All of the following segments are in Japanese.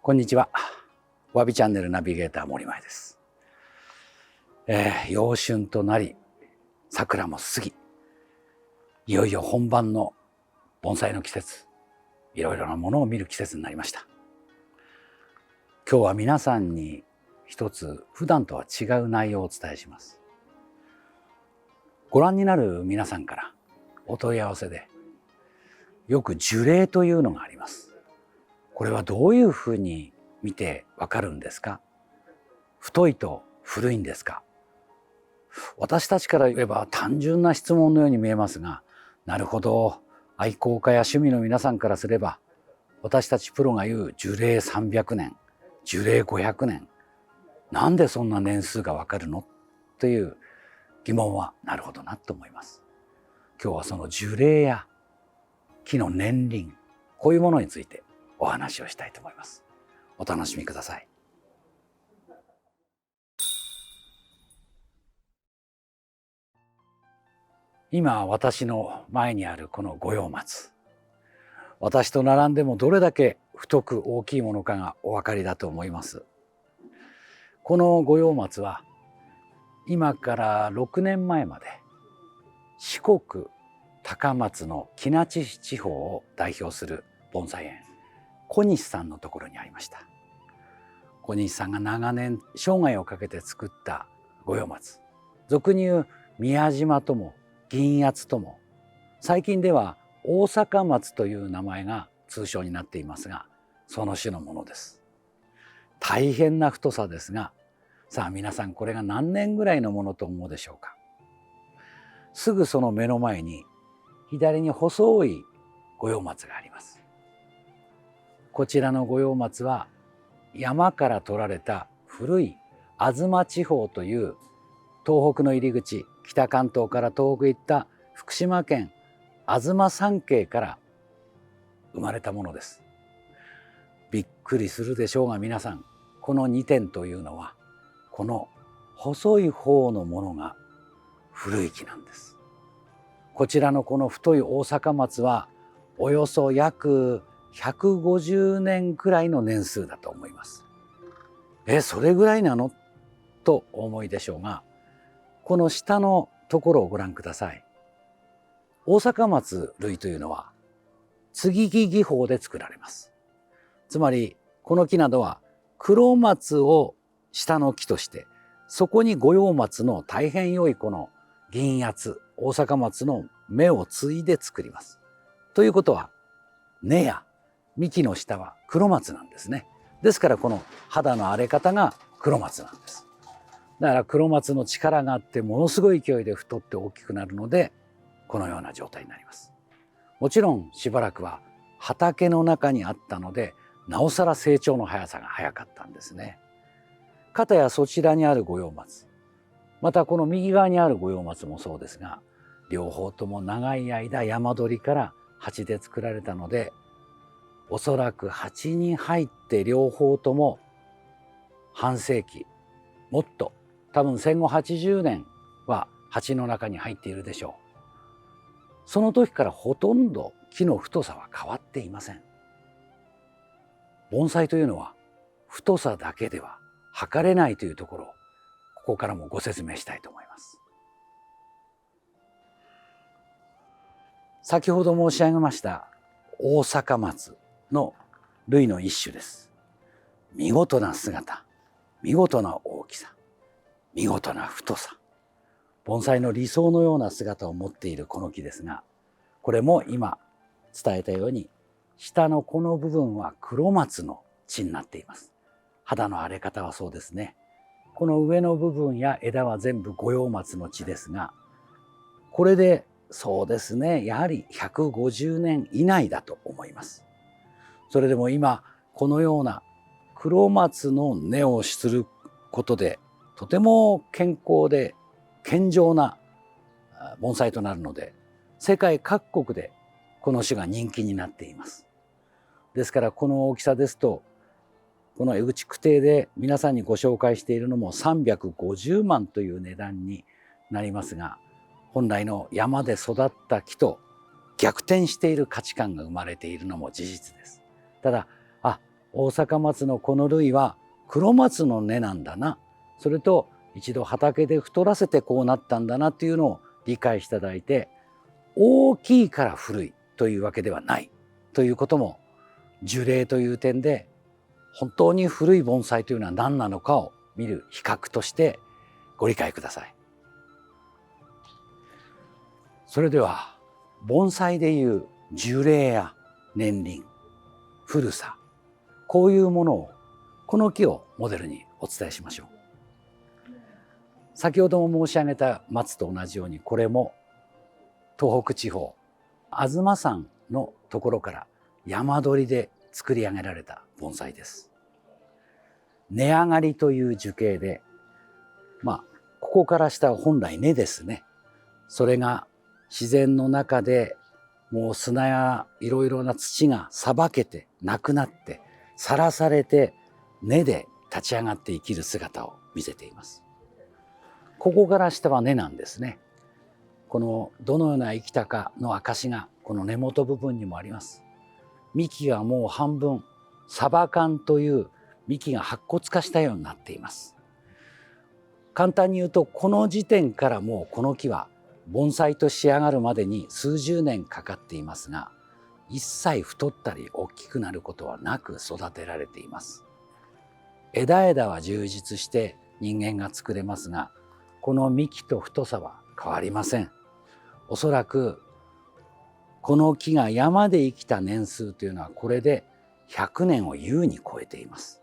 こんにちは。わびチャンネルナビゲーター森前です。陽春となり、桜も過ぎ、いよいよ本番の盆栽の季節、いろいろなものを見る季節になりました。今日は皆さんに一つ普段とは違う内容をお伝えします。ご覧になる皆さんからお問い合わせで、よく樹齢というのがあります。これはどういうふうに見てわかるんですか？太いと古いんですか？私たちから言えば単純な質問のように見えますが、なるほど、愛好家や趣味の皆さんからすれば、私たちプロが言う樹齢300年、樹齢500年、なんでそんな年数がわかるのという疑問はなるほどなと思います。今日はその樹齢や木の年輪、こういうものについてお話をしたいと思います。お楽しみください。今私の前にあるこの五葉松、私と並んでもどれだけ太く大きいものかがお分かりだと思います。この五葉松は今から6年前まで四国高松の木那智地方を代表する盆栽園小西さんのところにありました。小西さんが長年生涯をかけて作った五葉松、俗に言う宮島とも銀圧とも、最近では大阪松という名前が通称になっていますが、その種のものです。大変な太さですが、さあ皆さんこれが何年ぐらいのものと思うでしょうか。すぐその目の前に左に細い五葉松があります。こちらの五葉松は山から取られた古い東地方という東北の入り口、北関東から東北へ行った福島県東三景から生まれたものです。びっくりするでしょうが皆さん、この2点というのはこの細い方のものが古い木なんです。こちらのこの太い大阪松はおよそ約150年くらいの年数だと思います。それぐらいなのとお思いでしょうが、この下のところをご覧ください。大阪松類というのは接ぎ木技法で作られます。つまりこの木などは黒松を下の木として、そこに五葉松の大変良いこの銀圧、大阪松の芽を継いで作ります。ということは根や幹の下は黒松なんですね。ですからこの肌の荒れ方が黒松なんです。だから黒松の力があってものすごい勢いで太って大きくなるので、このような状態になります。もちろんしばらくは畑の中にあったので、なおさら成長の速さが速かったんですね。かたやそちらにある五葉松、またこの右側にある五葉松もそうですが、両方とも長い間山鳥から鉢で作られたので、おそらく鉢に入って両方とも半世紀、もっと多分戦後80年は鉢の中に入っているでしょう。その時からほとんど木の太さは変わっていません。盆栽というのは太さだけでは測れないというところを、ここからもご説明したいと思います。先ほど申し上げました大阪松の類の一種です。見事な姿、見事な大きさ、見事な太さ、盆栽の理想のような姿を持っているこの木ですが、これも今伝えたように下のこの部分は黒松の地になっています。肌の荒れ方はそうですね。この上の部分や枝は全部五葉松の地ですが、これでそうですね、やはり150年以内だと思います。それでも今このような黒松の根をすることで、とても健康で健丈な盆栽となるので、世界各国でこの種が人気になっています。ですからこの大きさですと、この江口区定で皆さんにご紹介しているのも350万という値段になりますが、本来の山で育った木と逆転している価値観が生まれているのも事実です。ただ、大阪松のこの類は黒松の根なんだな、それと一度畑で太らせてこうなったんだなっていうのを理解していただいて、大きいから古いというわけではないということも、樹齢という点で本当に古い盆栽というのは何なのかを見る比較としてご理解ください。それでは盆栽でいう樹齢や年輪、古さ、こういうものをこの木をモデルにお伝えしましょう。先ほども申し上げた松と同じように、これも東北地方東山のところから山取りで作り上げられた盆栽です。根上がりという樹形で、ここから下は本来根ですね。それが自然の中でもう砂やいろいろな土がさばけてなくなってさらされて、根で立ち上がって生きる姿を見せています。ここから下は根なんですね。このどのような生きたかの証がこの根元部分にもあります。幹がもう半分サバ缶という幹が白骨化したようになっています。簡単に言うと、この時点からもうこの木は盆栽と仕上がるまでに数十年かかっていますが、一切太ったり大きくなることはなく育てられています。枝々は充実して人間が作れますが、この幹と太さは変わりません。おそらくこの木が山で生きた年数というのはこれで100年を優に超えています。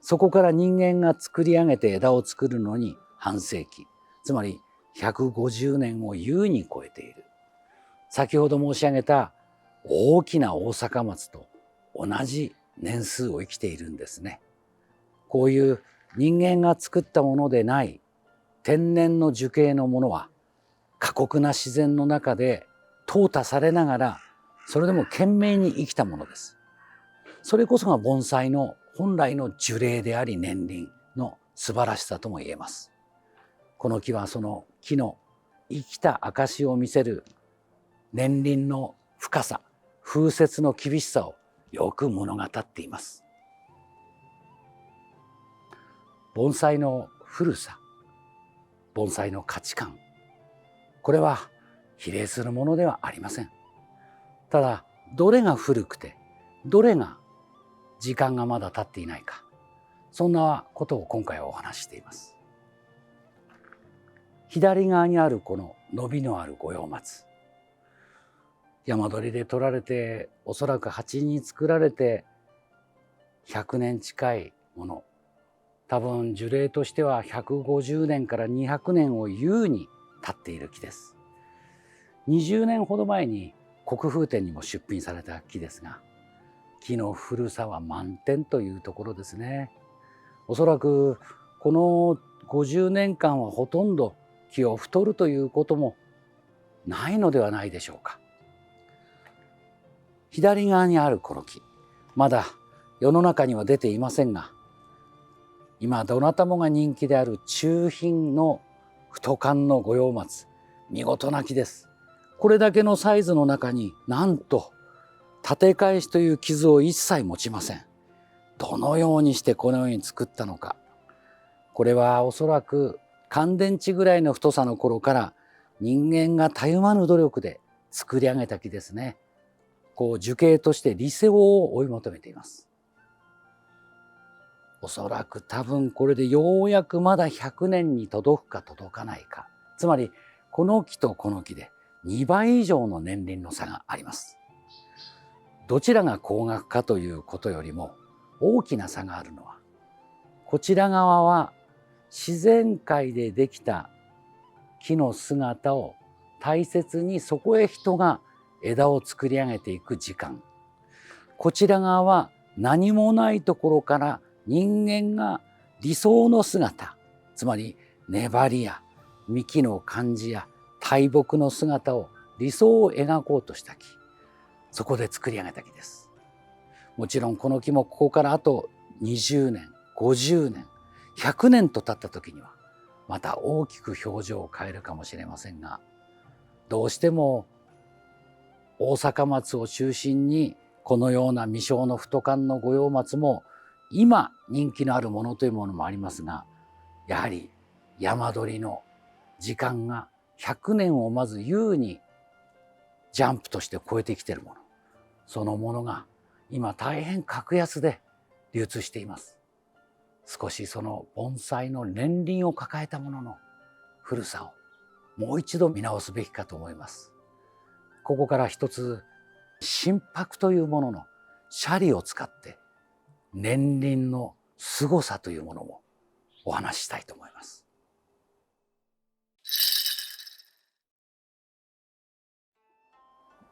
そこから人間が作り上げて枝を作るのに半世紀、つまり150年を優に超えている。先ほど申し上げた大きな大阪松と同じ年数を生きているんですね。こういう人間が作ったものでない天然の樹形のものは、過酷な自然の中で淘汰されながらそれでも懸命に生きたものです。それこそが盆栽の本来の樹齢であり年輪の素晴らしさとも言えます。この木はその木の生きた証を見せる年輪の深さ、風雪の厳しさをよく物語っています。盆栽の古さ、盆栽の価値観、これは比例するものではありません。ただ、どれが古くてどれが時間がまだ経っていないか、そんなことを今回はお話ししています。左側にあるこの伸びのある五葉松、山取りで取られておそらく鉢に作られて100年近いもの、多分樹齢としては150年から200年を優に経っている木です。20年ほど前に国風展にも出品された木ですが、木の古さは満点というところですね。おそらくこの50年間はほとんど木を太るということもないのではないでしょうか。左側にあるこの木、まだ世の中には出ていませんが、今どなたもが人気である中品の太寒の五葉松、見事な木です。これだけのサイズの中になんと立て返しという傷を一切持ちません。どのようにしてこのように作ったのか。これはおそらく乾電池ぐらいの太さの頃から人間がたゆまぬ努力で作り上げた木ですね。樹形として理想を追い求めています。おそらく多分これでようやくまだ100年に届くか届かないか。つまりこの木とこの木で2倍以上の年輪の差があります。どちらが高額かということよりも大きな差があるのは、こちら側は自然界でできた木の姿を大切にそこへ人が枝を作り上げていく時間。こちら側は何もないところから人間が理想の姿、つまり粘りや幹の感じや大木の姿を理想を描こうとした木。そこで作り上げた木です。もちろんこの木もここからあと20年、50年、100年と経った時にはまた大きく表情を変えるかもしれませんが、どうしても大阪松を中心にこのような未生の太寒の五葉松も今人気のあるものというものもありますが、やはり山鳥の時間が100年をまず優にジャンプとして超えてきているもの、そのものが今大変格安で流通しています。少しその盆栽の年輪を抱えたものの古さをもう一度見直すべきかと思います。ここから一つ、心拍というもののシャリを使って年輪の凄さというものもお話ししたいと思います。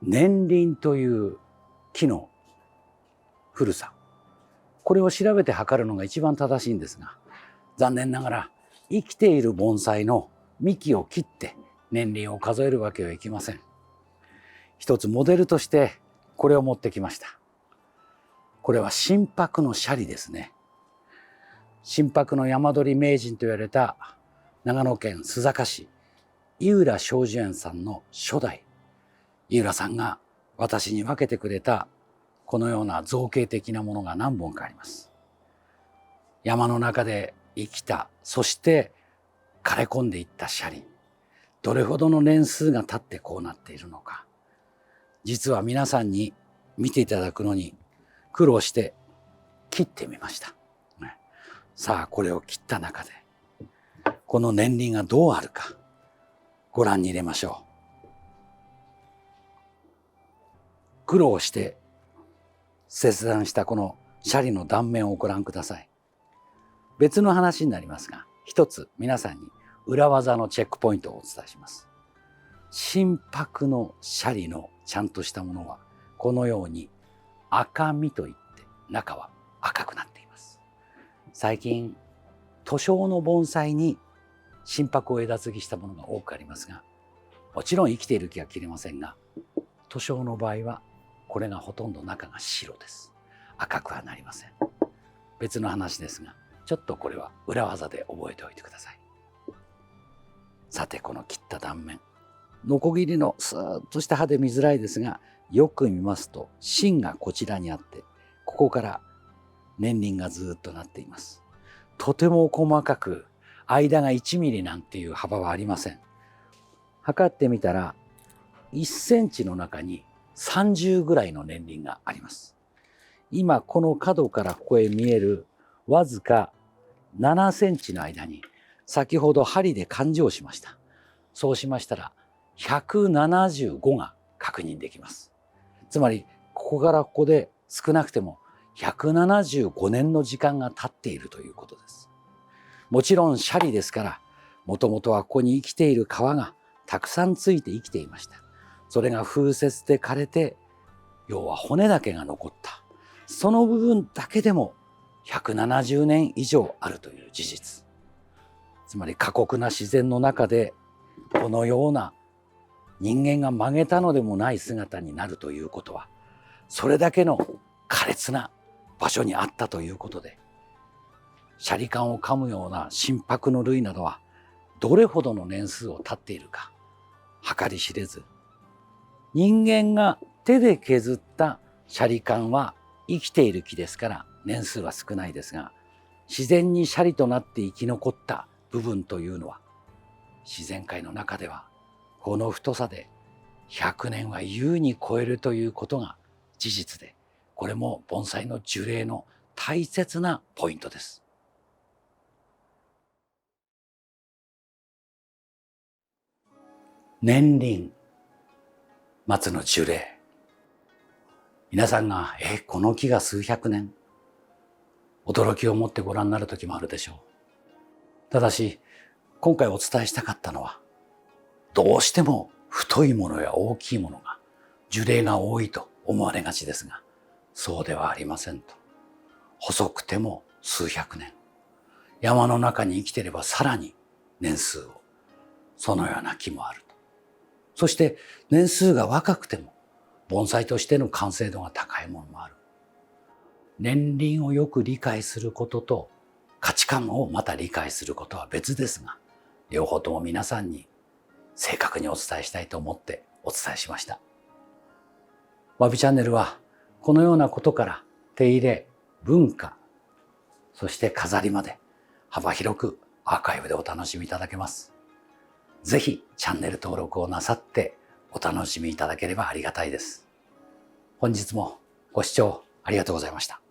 年輪という木の古さ、これを調べて測るのが一番正しいんですが、残念ながら生きている盆栽の幹を切って年輪を数えるわけはいきません。一つモデルとしてこれを持ってきました。これは心拍のシャリですね。心拍の山鳥名人と言われた長野県須坂市井浦正寿園さんの初代、井浦さんが私に分けてくれたこのような造形的なものが何本かあります。山の中で生きた、そして枯れ込んでいったシャリ、どれほどの年数が経ってこうなっているのか、実は皆さんに見ていただくのに苦労して切ってみました。さあ、これを切った中でこの年輪がどうあるかご覧に入れましょう。苦労して切断したこのシャリの断面をご覧ください。別の話になりますが、一つ皆さんに裏技のチェックポイントをお伝えします。心拍のシャリのちゃんとしたものはこのように赤みといって中は赤くなっています。最近図章の盆栽に心拍を枝継ぎしたものが多くありますが、もちろん生きている木は切れませんが、図章の場合はこれがほとんど中が白です。赤くはなりません。別の話ですが、ちょっとこれは裏技で覚えておいてください。さて、この切った断面、ノコギリのスーッとした刃で見づらいですが、よく見ますと芯がこちらにあって、ここから年輪がずっとなっています。とても細かく、間が1ミリなんていう幅はありません。測ってみたら1センチの中に30ぐらいの年輪があります。今この角からここへ見えるわずか7センチの間に先ほど針で勘定しました。そうしましたら175が確認できます。つまりここからここで少なくても175年の時間が経っているということです。もちろんシャリですから、もともとはここに生きている皮がたくさんついて生きていました。それが風雪で枯れて、要は骨だけが残った。その部分だけでも170年以上あるという事実。つまり過酷な自然の中でこのような人間が曲げたのでもない姿になるということは、それだけの苛烈な場所にあったということで、シャリカンを噛むような心拍の類などはどれほどの年数を経っているか計り知れず、人間が手で削ったシャリカンは生きている木ですから年数は少ないですが、自然にシャリとなって生き残った部分というのは、自然界の中ではこの太さで100年は優に超えるということが事実で、これも盆栽の樹齢の大切なポイントです。年輪、松の樹齢。皆さんがこの木が数百年、驚きを持ってご覧になる時もあるでしょう。ただし今回お伝えしたかったのは、どうしても太いものや大きいものが樹齢が多いと思われがちですが、そうではありませんと。細くても数百年、山の中に生きていればさらに年数を、そのような木もあると。そして年数が若くても盆栽としての完成度が高いものもある。年輪をよく理解することと価値観をまた理解することは別ですが、両方とも皆さんに正確にお伝えしたいと思ってお伝えしました。わびチャンネルはこのようなことから手入れ、文化、そして飾りまで幅広くアーカイブでお楽しみいただけます。ぜひチャンネル登録をなさってお楽しみいただければありがたいです。本日もご視聴ありがとうございました。